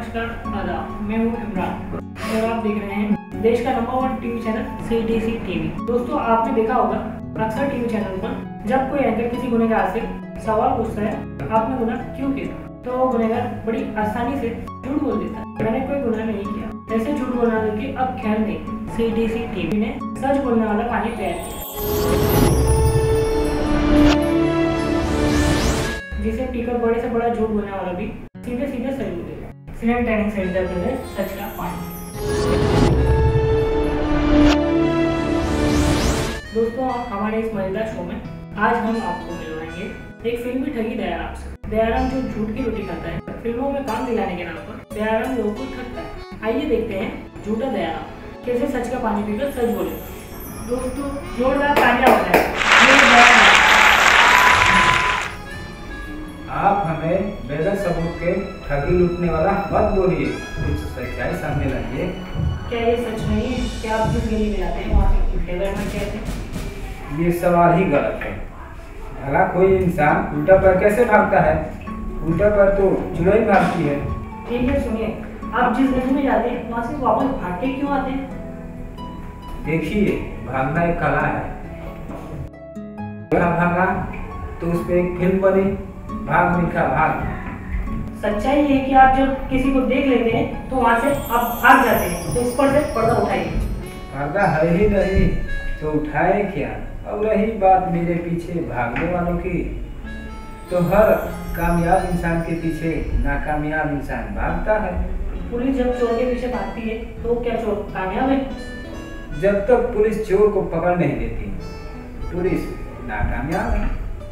नमस्कार, आदाब। मैं हूँ इमरान और आप देख रहे हैं देश का number 1 TV channel CTC TV. दोस्तों, आपने देखा होगा अक्सर टीवी चैनल पर जब कोई एंकर किसी गुनहगार से सवाल पूछता है, आपने गुनाह क्यों किया, तो वो गुनहगार बड़ी आसानी से झूठ बोल देता है, मैंने कोई गुनाह नहीं किया। ऐसे झूठ बोलने वाले की अब खैर नहीं, CTC टीवी ने सच बोलने वाला पानी तैयार किया, जिसे पीकर बड़े से बड़ा झूठ बोलने वाला भी सीधे सीधे सही बोलेगा। सिनेमा ट्रेनिंग सेंटर में सच का पानी। दोस्तों, हमारे इस मजेदार शो में आज हम आपको मिलवाएंगे एक फिल्मी ठगी दयाराम से। दयाराम जो झूठ की रोटी खाता है, फिल्मों में काम दिलाने के नाम पर दयाराम लोगों को ठगता है। आइए देखते हैं झूठा दयाराम कैसे सच का पानी पीकर सच बोले। दोस्तों, जोरदार तालियां हो जाए। आप हमें बगैर सबूत के ठगी लूटने वाला मत बोलिए, कुछ सच्चाई सामने लाइए। क्या ये सच नहीं है कि आप जिस गली में जाते हैं वहाँ से ठेकर में कहते हैं? ये सवाल ही गलत है। भला कोई इंसान उल्टा पैर कैसे भागता है? उल्टा पैर तो चुड़ैल भागती है। ठीक है, सुनिए, आप जिस गली में जाते हैं वहाँ से वापस भाग के क्यों आते हैं? देखिए, भागना एक कला है। भागा तो उस पर एक फिल्म बनी, भाग मिल्खा भाग। सच्चाई ये है कि आप जब किसी को देख लेते हैं तो वहाँ से आप भाग जाते हैं, तो इस पर से पर्दा उठाइए। पर्दा है ही नहीं तो उठाए क्या? अब रही बात मेरे पीछे भागने वालों की, तो हर कामयाब इंसान के पीछे नाकामयाब इंसान भागता है। पुलिस जब चोर के पीछे भागती है तो क्या चोर कामयाब है? जब तक पुलिस चोर को पकड़ नहीं लेती, पुलिस नाकामयाब है।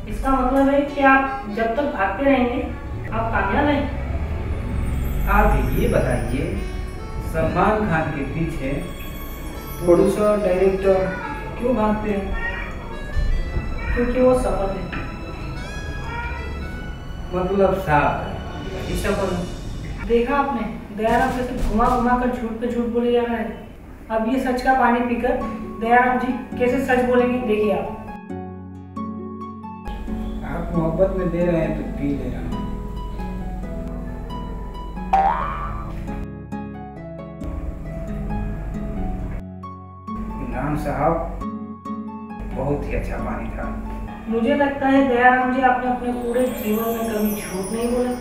इसका मतलब है कि आप जब तक भागते रहेंगे आप कामयाब हैं। आप ये बताइए, सलमान खान के पीछे प्रोड्यूसर डायरेक्टर क्यों भागते हैं? क्योंकि वो सफल है। मतलब साफ है, सफल है। देखा आपने, दयाराम से घुमा घुमा कर झूठ पे झूठ बोले जा रहा है। अब ये सच का पानी पीकर दयाराम जी कैसे सच बोलेंगे, देखिए आप मोहब्बत में दे रहे हैं तो पी ले रहा हूं। इमरान साहब, बहुत ही अच्छा पानी था। मुझे लगता है दयाराम जी आपने अपने पूरे जीवन में कभी झूठ नहीं बोला।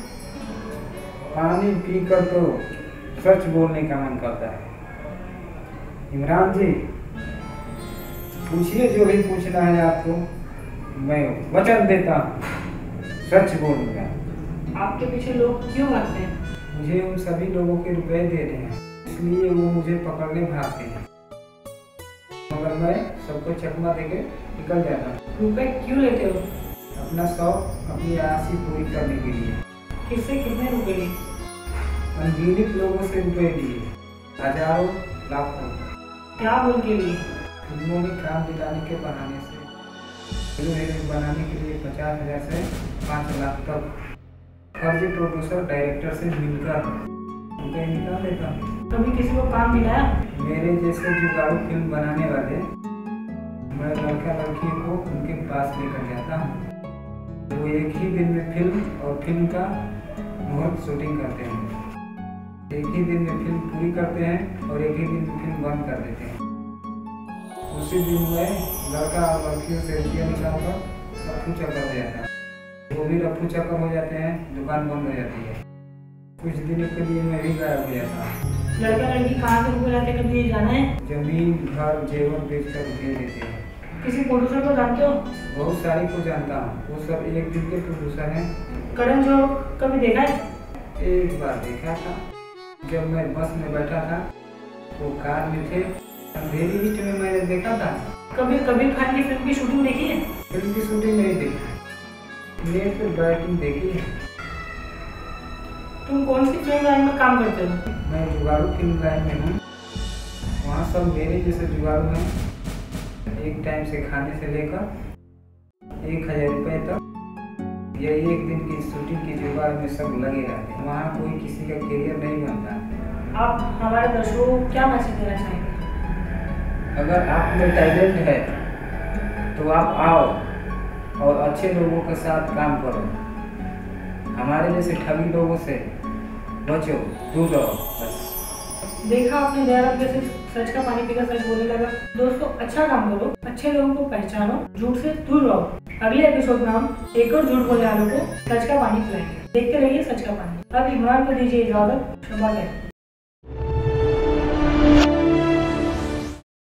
पानी पीकर तो सच बोलने का मन करता है। इमरान जी, पूछिए जो भी पूछना है आपको, मैं वचन देता हूँ सच बोलूंगा। आपके पीछे लोग क्यों भागते हैं? मुझे उन सभी लोगों के रुपए देने हैं, इसलिए वो मुझे पकड़ने भागते हैं, मगर मैं सबको चकमा देके निकल जाता हूँ। रुपए क्यों लेते हो? अपना शौक, अपनी आशी पूरी करने के लिए। किससे कितने रुपए लिए? अनगिनत लोगों से रुपए लिए, हजारों लाखों। क्या बोल के लिए? फिल्मों में काम दिलाने के बहाने से। फिल्म हीरोइन बनाने के लिए 50,000 से 5 लाख तक फर्जी प्रोड्यूसर डायरेक्टर से मिलकर रुपए निकाल लेता हूँ। कभी किसी को काम दिलाया? मेरे जैसे जुगाड़ू फिल्म बनाने वाले, मैं लड़का लड़की को उनके पास लेकर जाता हूँ। वो एक ही दिन में फिल्म और फिल्म का मुहूर्त शूटिंग करते हैं। एक ही दिन में फिल्म पूरी करते हैं और एक ही दिन में फिल्म बंद कर देते हैं। उसी दिन में लड़का और लड़कियों से रुपया निकालकर रफू चक्कर हो जाता है। वो भी रफू चक्कर हो जाते हैं, दुकान बंद हो जाती है। कुछ दिनों के लिए मैं भी गायब हो जाता हूँ। लड़का लड़की कहाँ से रुपये लाते, कभी ये जाना है? जमीन घर जेवर बेचकर रुपये देते हैं। किसी प्रोड्यूसर को जानते हो? बहुत सारी को जानता हूँ, वो सब एक दिन के प्रोड्यूसर हैं। करण जो कभी देखा है? एक बार देखा था, जब मैं बस में बैठा था, वो कार में थे, अंधेरी बीच में मैंने देखा था। कभी कबीर खान की फिल्म की शूटिंग देखी है? फिल्म की शूटिंग नहीं देखी, नेट पर बैटिंग देखी है। तुम कौन सी फिल्म लाइन में काम करते हो? मैं जुगाड़ू फिल्म लाइन में हूँ। वहाँ सब मेरे जैसे जुगाड़ू हैं। एक टाइम से खाने से लेकर 1000 रुपये तक, या एक दिन की शूटिंग के जुगाड़ में सब लगे रहते हैं। वहाँ कोई किसी का करियर नहीं बनता। आप हमारे दर्शकों को क्या मैसेज देना चाहेंगे? अगर आप में टैलेंट है तो आप आओ और अच्छे लोगों के साथ काम करो। हमारे जैसे ठगी लोगों से बचो, दूर रहो बस। देखा आपने दयाराम कैसे सच का पानी पीकर सच बोलने लगा। दोस्तों अच्छा काम करो, अच्छे लोगों को पहचानो, झूठ से दूर रहो। अगले एपिसोड में हम एक और झूठ बोलने वालों को सच का पानी पिलाएंगे। देखते रहिए सच का पानी। अब इमरान को दीजिए इजाजत। शब्बा खैर।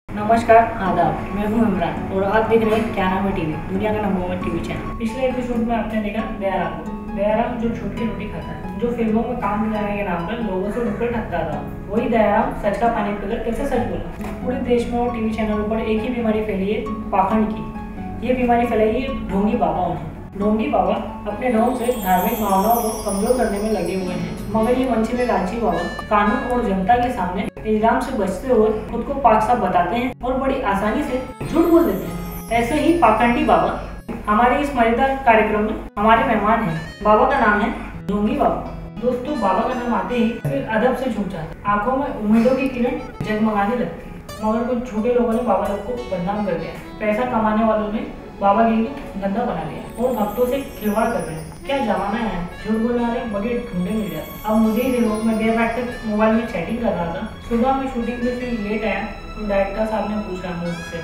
नमस्कार, आदाब, मैं हूँ इमरान और आप देख रहे हैं क्या नाम है टीवी, दुनिया का नंबर 1 टीवी चैनल। पिछले एपिसोड में आपने देखा दयाराम को। दयाराम जो छुट के रोटी खाता है, जो फिल्मों में काम दिलाने के नाम पर लोगों से लुटकर ठगता था, वही दयाराम सच का पानी पीकर कैसे सच बोला। पूरे देश में और टीवी चैनलों पर एक ही बीमारी फैली है, पाखंड की। ये बीमारी फैलाई है ढोंगी बाबाओं ने। ढोंगी बाबा अपने ढोंग से धार्मिक भावनाओं को कमजोर करने में लगे हुए हैं, मगर ये वंशी में लालची बाबा कानून और जनता के सामने इल्जाम से बचते हुए खुद को पाक साफ बताते हैं और बड़ी आसानी से झूठ बोल देते हैं। ऐसे ही पाखंडी बाबा हमारे इस मजेदार कार्यक्रम में हमारे मेहमान हैं। बाबा का नाम है ढोंगी बाबा। दोस्तों, बाबा का नाम आते ही फिर अदब से झूठ जाता, आंखों में उम्मीदों की किरण जगमगाने लगती, मगर कुछ झूठे लोगों ने बाबा को बदनाम कर दिया। पैसा कमाने वालों ने बाबा के लिए धंधा बना लिया और भक्तों से खिलवाड़ कर रहे हैं। क्या जमाना है, झूठ बोलने वाले बड़े ढूंढे मिल जाते। अब मुझे ही देखो, मैं देर रात तक मोबाइल में चैटिंग कर रहा था। सुबह में शूटिंग में से लेट आया तो डायरेक्टर साहब ने पूछा मुझसे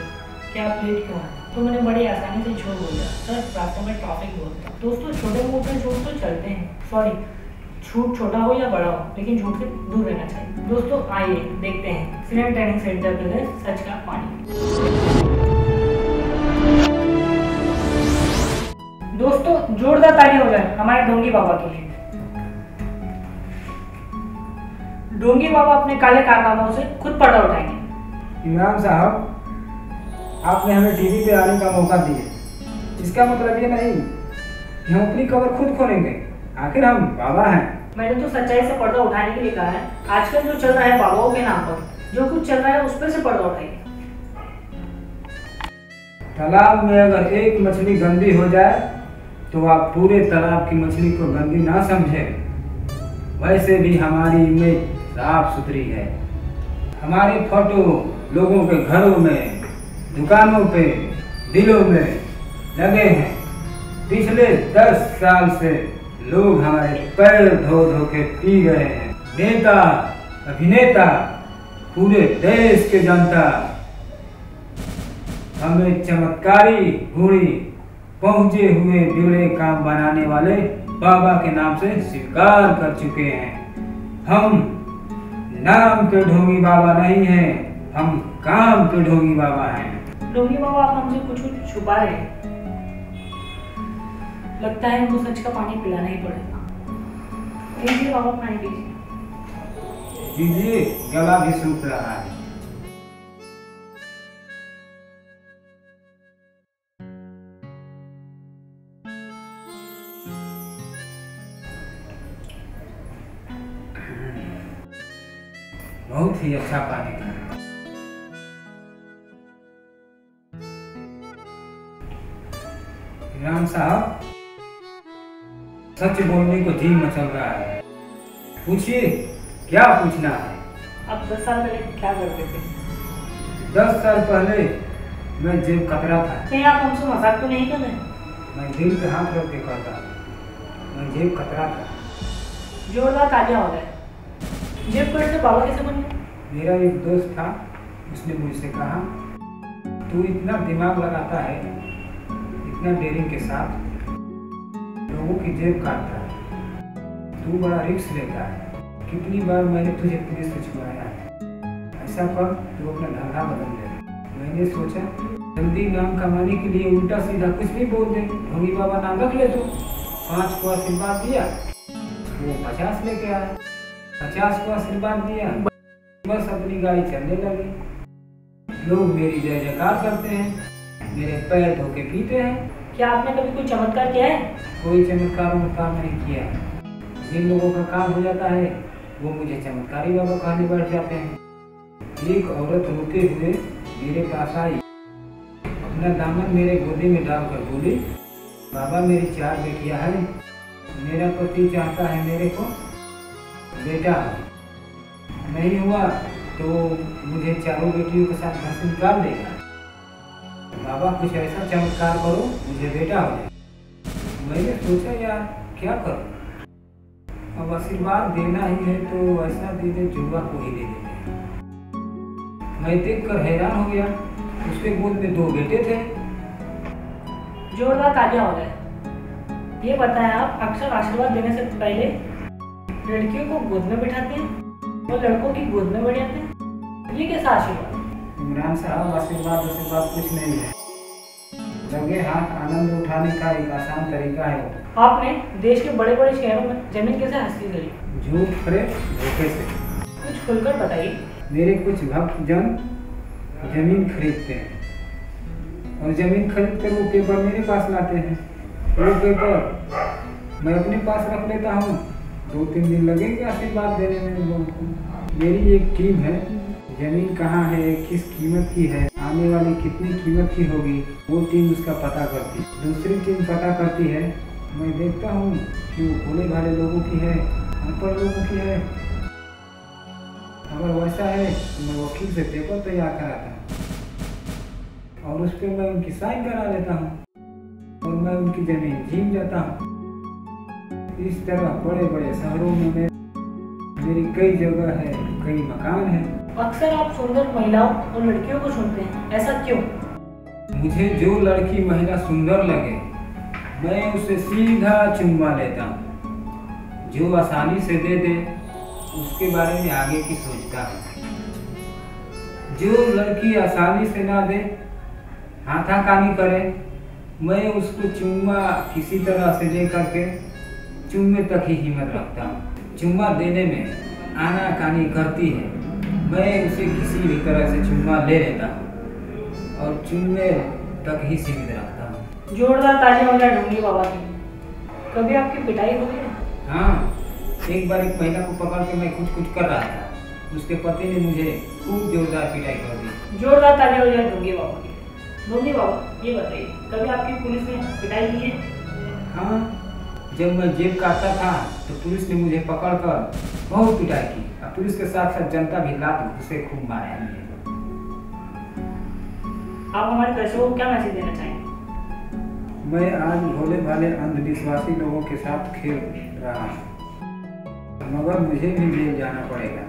कि आप लेट क्यों आए, तो मैंने बड़ी आसानी से झूठ बोल दिया, सर रास्ते में ट्रैफिक बहुत था। दोस्तों, छोटे मोटे झूठ तो चलते हैं, सॉरी झूठ छोटा हो या बड़ा हो, लेकिन झूठ से दूर रहना चाहिए। दोस्तों आइए देखते हैं सीएम ट्रेनिंग सेंटर प्रेजेंट सच का पानी। दोस्तों जोरदार ताली हो जाए हमारे ढोंगी बाबा के लिए। ढोंगी बाबा अपने काले कारनामों से खुद पर्दा उठाएंगे। इमरान साहब, आपने हमें टीवी पे आने का मौका दिया, इसका मतलब ये नहीं कि हम अपनी कब्र खुद खोलेंगे। आखिर हम बाबा हैं। मैंने तो सच्चाई से पर्दा उठाने के लिए कहा है। आजकल जो चल रहा है बाबाओं के नाम पर, जो कुछ चल रहा है उस पर से पर्दा उठाइए। तालाब में अगर एक मछली गंदी हो जाए तो आप पूरे तालाब की मछली को गंदी ना समझें। वैसे भी हमारी इमेज साफ सुथरी है। हमारी फोटो लोगों के घरों में, दुकानों पे, दिलों में लगे हैं। पिछले 10 साल से लोग हमारे पैर धो धो के पी रहे हैं। नेता, अभिनेता, पूरे देश के जनता हमें चमत्कारी गुणी पहुंचे हुए बिगड़े काम बनाने वाले बाबा के नाम से स्वीकार कर चुके हैं। हम नाम के ढोंगी बाबा नहीं हैं, हम काम के ढोंगी बाबा हैं। ढोंगी बाबा, आप हमसे कुछ छुपा रहे हैं। लगता है इनको सच का पानी पिलाना ही पड़ेगा। लीजिए बाबा, पानी पीजिए। दीजिए, गला भी सूख रहा है। बहुत ही अच्छा पानी था। इमरान साहब, सच बोलने को जी मचल रहा है। पूछिए, क्या पूछना है? आप 10 साल पहले क्या करते थे? 10 साल पहले मैं जेब कतरा था। कहीं आप हमसे मजाक तो नहीं कर रहे? मैं दिल पे हाथ रख के कहता, मैं जेब कतरा था। जोरदार तालियां हो जाए। जेब कतरे बाबा कैसे बन गए? मेरा एक दोस्त था, उसने मुझसे कहा, तू इतना दिमाग लगाता है, इतना डेयरिंग के साथ लोगों की जेब काटता है, तू बड़ा रिस्क लेता है। कितनी बार मैंने तुझे पुलिस से छुड़ाया है। ऐसा कर, तू अपना धंधा बदल दे। मैंने सोचा जल्दी नाम कमाने के लिए उल्टा सीधा कुछ भी बोल दे। ढोंगी बाबा नाम रख ले। तू 5 को आशीर्वाद दिया, वो 50 लेके आया। 50 को आशीर्वाद दिया, बस अपनी गाड़ी चलने लगी। लोग मेरी जय जयकार करते हैं, मेरे पैर धो के पीते हैं। क्या आपने कभी कोई चमत्कार किया है? कोई चमत्कार नहीं किया। जिन लोगों का काम हो जाता है वो मुझे चमत्कारी बाबा कहने बैठ जाते हैं। एक औरत रोते हुए मेरे पास आई, अपना दामन मेरे गोदी में डालकर बोली, बाबा मेरी 4 बेटियां हैं, मेरा पति चाहता है मेरे को बेटा, नहीं हुआ तो मुझे 4 बेटियों के साथ घर से निकाल देगा। बाबा कुछ ऐसा चमत्कार करो, मुझे बेटा हो जाए। मैंने सोचा यार क्या करूं। अब आशीर्वाद देना ही है तो ऐसा दे दे, जुड़वा को ही दे देते हैं। मैं देख कर हैरान हो गया, उसके गोद में 2 बेटे थे। जोरदार तालियां हो जाए। ये बताएं, आप अक्सर आशीर्वाद देने से पहले लड़कियों को गोद में बिठाते हैं और लड़कों की गोद में बैठ जाते हैं, ये कैसा आशीर्वाद? इमरान साहब, आशीर्वाद कुछ नहीं है, लगे हाथ आनंद उठाने का एक आसान तरीका है। आपने देश के बड़े बड़े शहरों में जमीन कैसे हासिल करी? झूठ खड़े धोखे से। कुछ खुलकर बताइए। मेरे कुछ भक्त जन जमीन खरीदते हैं और जमीन खरीद कर वो पेपर मेरे पास लाते हैं। वो पेपर मैं अपने पास रख लेता हूँ। 2-3 दिन लगेंगे आशीर्वाद देने में लोगों को। मेरी एक टीम है, जमीन कहाँ है, किस कीमत की है, आने वाली कितनी कीमत की होगी, वो टीम उसका पता करती है। दूसरी टीम पता करती है। मैं देखता हूँ कि वो भोले भाले लोगों की है, अनपढ़ लोगों की है। अगर वैसा है तो मैं वकील से पेपर तैयार कराता हूँ और उस पर मैं उनकी साइन करा लेता हूँ और मैं उनकी जमीन छीन जाता हूँ। इस तरह बड़े बड़े शहरों में मेरी कई जगह है, कई मकान है। अक्सर आप सुंदर महिलाओं और लड़कियों को सुनते हैं, ऐसा क्यों? मुझे जो लड़की महिला सुंदर लगे मैं उसे सीधा चुम्मा लेता हूँ। जो आसानी से दे दे उसके बारे में आगे की सोचता हूँ। जो लड़की आसानी से ना दे, हाथाकानी करे, मैं उसको चुम्मा किसी तरह से ले करके चुम्मे तक ही हिम्मत रखता हूँ। चुम्मा देने में आनाकानी करती है, मैं उसे किसी भी तरह से चुम्मा ले लेता हूँ और चुम्मे तक ही सीमित रखता हूँ। जोरदार तालियां हो जाए ढोंगी बाबा की। कभी आपकी पिटाई हुई है? हाँ, एक बार एक महिला को पकड़ के मैं कुछ कर रहा था, उसके पति ने मुझे खूब जोरदार पिटाई कर दी। जोरदार तालियां हो जाए ढोंगी बाबा की। ढोंगी बाबा, ये बताइए, कभी आपकी पुलिस ने पिटाई की है? हाँ, जब मैं जेल काटता था तो पुलिस ने मुझे पकड़कर बहुत पिटाई की और पुलिस के साथ साथ जनता भी लात घुसे खूब मारे हैं। आप हमारे दर्शकों को क्या मैसेज देना चाहेंगे? मैं आज भोले भाले अंधविश्वासी लोगों के साथ खेल रहा हूँ, मगर मुझे भी जेल जाना पड़ेगा।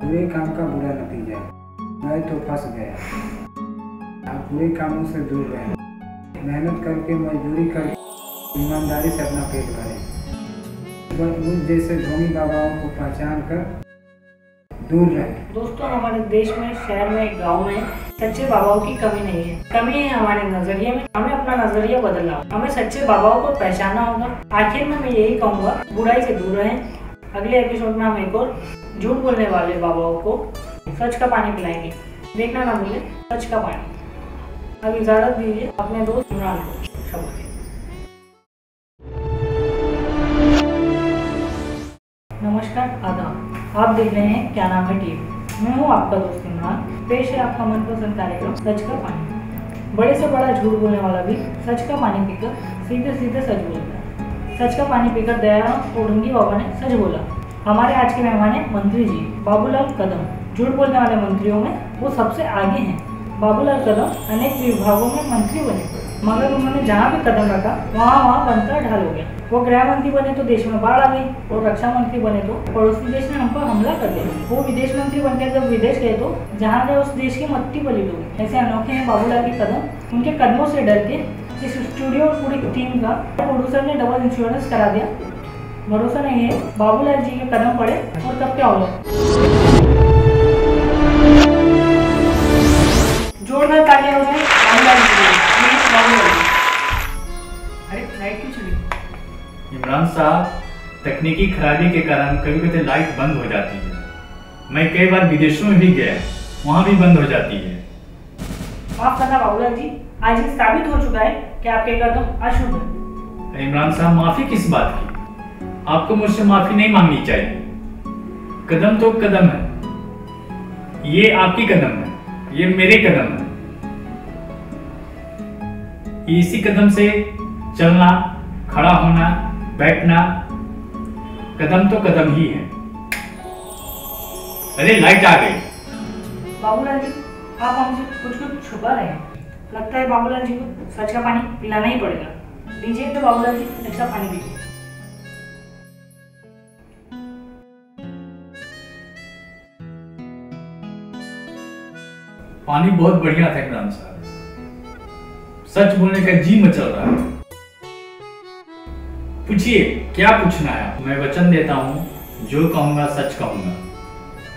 बुरे काम का बुरा नतीजा, मैं तो फंस गया। आप बुरे कामों से दूर रहें, मेहनत करके मजदूरी कर ईमानदारी से अपना पेट भरें। मुझ जैसे ढोंगी बाबाओं को पहचान कर दूर रहें। दोस्तों, हमारे देश में, शहर में, गांव में सच्चे बाबाओं की कमी नहीं है। कमी है हमारे नजरिए में। हमें अपना नजरिया बदलना होगा, हमें सच्चे बाबाओं को पहचानना होगा। आखिर में मैं यही कहूँगा, बुराई से दूर रहें। अगले एपिसोड में हम एक और झूठ बोलने वाले बाबाओं को सच का पानी पिलाएंगे। देखना ना भूलें, सच का पानी। अब इजाजत दीजिए अपने दोस्त इमरान को। शुक्रिया। नमस्कार, आदाब। आप देख रहे हैं क्या नाम है टीवी। मैं हूँ आपका दोस्त इमरान। पेश है आपका मनपसंद कार्यक्रम सच का पानी। बड़े से बड़ा झूठ बोलने वाला भी सच का पानी पीकर सीधे सीधे सच बोलता है। सच का पानी पीकर दयाराम और ढोंगी बाबा ने सच बोला। हमारे आज के मेहमान हैं मंत्री जी बाबूलाल कदम। झूठ बोलने वाले मंत्रियों में वो सबसे आगे हैं। बाबूलाल कदम अनेक विभागों में मंत्री बने, मगर उन्होंने जहाँ भी कदम रखा वहाँ बनता ढाल हो गया। वो गृह मंत्री बने तो देश में बाढ़ आ गई, और रक्षा मंत्री बने तो पड़ोसी देश ने हम पर हमला कर दिया। वो विदेश मंत्री बनकर जब विदेश गए तो जहाँ गए उस देश की मट्टी पलीट हो गई। ऐसे अनोखे हैं बाबूलाल के कदम। उनके कदमों से डर के इस स्टूडियो और पूरी टीम का प्रोड्यूसर ने डबल इंश्योरेंस करा दिया। भरोसा नहीं है, बाबूलाल जी के कदम पड़े और तब क्या होगा। जोरदार तालियां हो जाए बाबूलाल जी। अरे लाइट क्यों चली? इमरान साहब, तकनीकी खराबी के कारण कभी कभी लाइट बंद हो जाती है। मैं कई बार विदेशों में भी गया, वहाँ भी बंद हो जाती है। माफ करना बाबूलाल जी, आज ये साबित हो चुका है कि आपके कदम अशुभ है। इमरान साहब, माफी किस बात की? आपको मुझसे माफी नहीं मांगनी चाहिए। कदम तो कदम है, ये आपकी कदम है, ये मेरे कदम है। इसी कदम से चलना, खड़ा होना, बैठना, कदम तो कदम ही है। अरे लाइट आ गई। बाबूलाल जी, आप हमसे कुछ छुपा रहे हैं। लगता है बाबूलाल जी को सच का पानी पिलाना ही पड़ेगा। दीजिए तो बाबूलाल जी, सच का पानी दीजिए। पानी बहुत बढ़िया था इमरान साहब। सच बोलने का जी मचल रहा है। पूछिए क्या पूछना है। मैं वचन देता हूँ जो कहूँगा सच कहूँगा।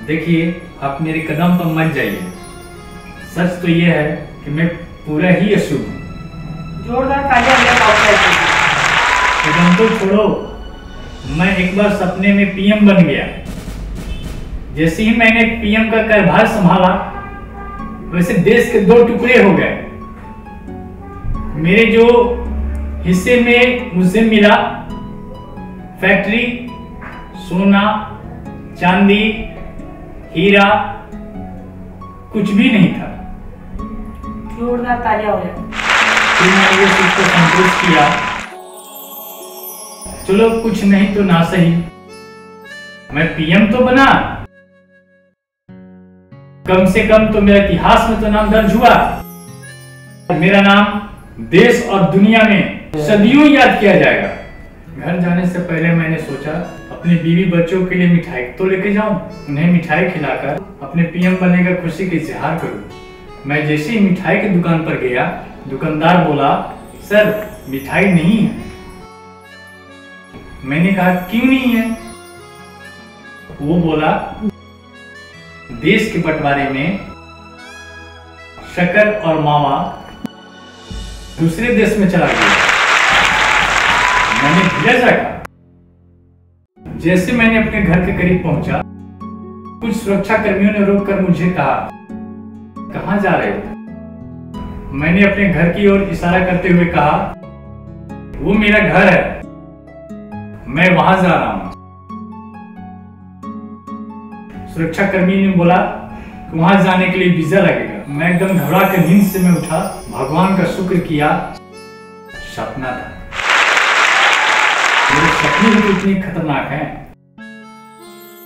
देखिए आप मेरे कदम पर मत जाइए। सच तो ये है कि मैं पूरा ही अशुभ हूँ। जोरदार तालियां। कदम तो छोड़ो, मैं एक बार सपने में पीएम बन गया। जैसे ही मैंने पीएम का कार्यभार संभाला वैसे देश के 2 टुकड़े हो गए। मेरे जो हिस्से में मुझे मिला फैक्ट्री, सोना, चांदी, हीरा कुछ भी नहीं था। जोरदार तालियां हो जाए। फिर मैंने ये चीज को संतुष्ट किया। चलो कुछ नहीं तो ना सही, मैं पीएम तो बना, कम से कम तो मेरा इतिहास में तो नाम दर्ज हुआ। मेरा नाम देश और दुनिया में सदियों याद किया जाएगा। घर जाने से पहले मैंने सोचा अपने बीवी बच्चों के लिए मिठाई तो लेके जाऊं, उन्हें मिठाई खिलाकर अपने पीएम बनने का खुशी का इजहार करूं। मैं जैसे ही मिठाई की दुकान पर गया, दुकानदार बोला, सर मिठाई नहीं है। मैंने कहा क्यों नहीं है? वो बोला देश के बंटवारे में शक्कर और मावा दूसरे देश में चला गया। मैंने धीरज रखा। जैसे मैंने अपने घर के करीब पहुंचा, कुछ सुरक्षा कर्मियों ने रोककर मुझे कहा, कहां जा रहे हो? मैंने अपने घर की ओर इशारा करते हुए कहा, वो मेरा घर है, मैं वहां जा रहा हूं। सुरक्षा कर्मी ने बोला कि वहां जाने के लिए वीजा लगेगा। मैं एकदम घबरा कर नींद से मैं उठा, भगवान का शुक्र किया, सपना था। मेरे सपने भी इतनी खतरनाक हैं,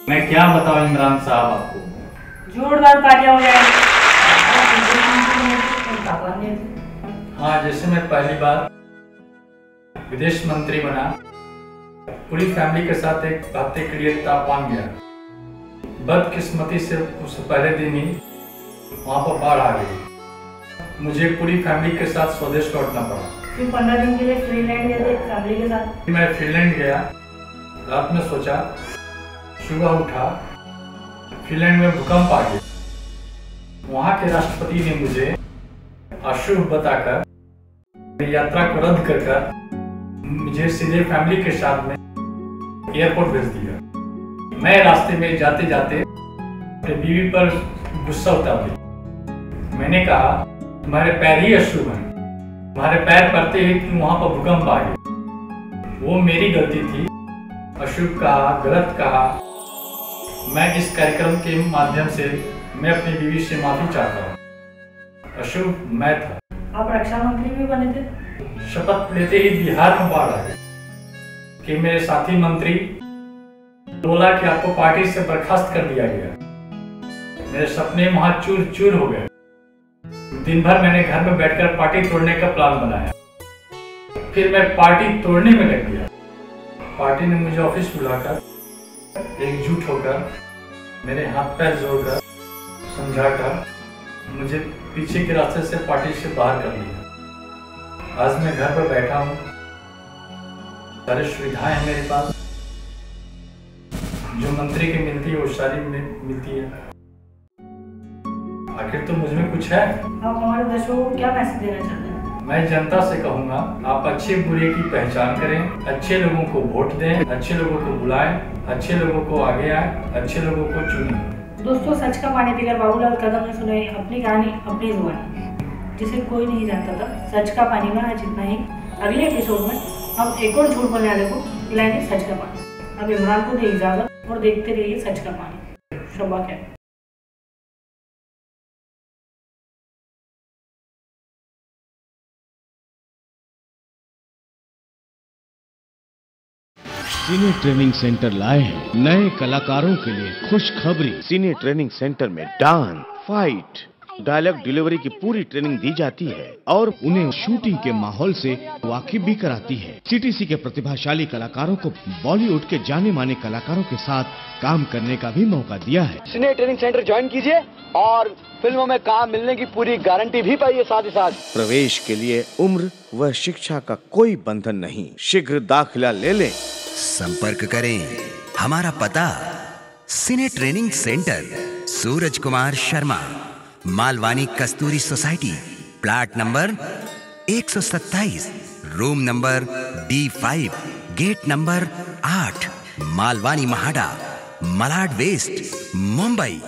मैं क्या बताऊं इमरान साहब आपको। जोरदार तालियां हो जाए। हाँ, जैसे मैं पहली बार विदेश मंत्री बना, पूरी फैमिली के साथ एक हफ्ते के लिए ताइवान गया। बदकिस्मती से उस पहले दिन ही वहां पर बाढ़ आ गई। मुझे पूरी फैमिली के साथ स्वदेश लौटना पड़ा। फिर 15 दिन के लिए फिनलैंड गए थे फैमिली के साथ। मैं फिनलैंड गया। रात में सोचा, सुबह उठा, फिनलैंड में भूकंप आ गया। वहां के राष्ट्रपति ने मुझे अशुभ बताकर यात्रा को रद्द कर मुझे सीधे फैमिली के साथ में एयरपोर्ट भेज दिया। मैं रास्ते में जाते जाते अपनी बीवी पर गुस्सा उतार दिया। मैंने कहा, तुम्हारे पैर ही अशुभ हैं, तुम्हारे पैर पड़ते ही तुम वहां पर भूकंप आ गए। वो मेरी गलती थी। अशुभ कहा, गलत कहा। मैं इस कार्यक्रम के माध्यम से मैं अपनी बीवी से माफी चाहता हूँ। अशुभ मैं था। आप रक्षा मंत्री भी बने थे। शपथ लेते ही बिहार में बाढ़ आ गई कि मेरे साथी मंत्री बोला कि आपको पार्टी से बर्खास्त कर दिया गया। मेरे सपने वहां चूर चूर हो गए। दिन भर मैंने घर में बैठकर पार्टी तोड़ने का प्लान बनाया। फिर मैं पार्टी तोड़ने में लग गया। पार्टी ने मुझे ऑफिस बुलाकर एकजुट होकर मेरे हाथ पैर जोड़कर समझाकर मुझे पीछे के रास्ते से पार्टी से बाहर कर लिया। आज मैं घर पर बैठा हूँ, सारी सुविधाएं हैं मेरे पास, जो मंत्री की मिलती है वो सारी मिलती है। आखिर तो मुझ में कुछ है। आप हमारे दर्शकों को क्या मैसेज देना चाहते हैं? मैं जनता से कहूंगा, आप अच्छे बुरे की पहचान करें, अच्छे लोगों को वोट दें, अच्छे लोगों को बुलाएं, अच्छे लोगों को आगे आए, अच्छे लोगों को चुनें। दोस्तों, सच का पानी पीकर बाबूलाल कदम ने सुनाई अपनी कहानी अपनी जुबानी, जिसे कोई नहीं जानता था। सच का पानी में आज इतना ही। अगले एपिसोड में हम एक और झूठ बोलने वाले को पिलाएंगे सच का पानी। अब इमरान को दे इजाजत और देखते रहिए सच का पानी। शोभा क्या सिने ट्रेनिंग सेंटर लाए हैं नए कलाकारों के लिए खुशखबरी। सिने ट्रेनिंग सेंटर में डांस, फाइट, डायलॉग डिलीवरी की पूरी ट्रेनिंग दी जाती है और उन्हें शूटिंग के माहौल से वाकिफ भी कराती है। सीटीसी के प्रतिभाशाली कलाकारों को बॉलीवुड के जाने माने कलाकारों के साथ काम करने का भी मौका दिया है। सिने ट्रेनिंग सेंटर ज्वाइन कीजिए और फिल्मों में काम मिलने की पूरी गारंटी भी पाइए। साथ ही साथ प्रवेश के लिए उम्र व शिक्षा का कोई बंधन नहीं, शीघ्र दाखिला ले लें। संपर्क करें। हमारा पता cine training centre, Suraj Kumar Sharma, Malvani Kasturi society, plot number 127, room number D5, gate number 8, Malvani Mhada, Malad west, Mumbai.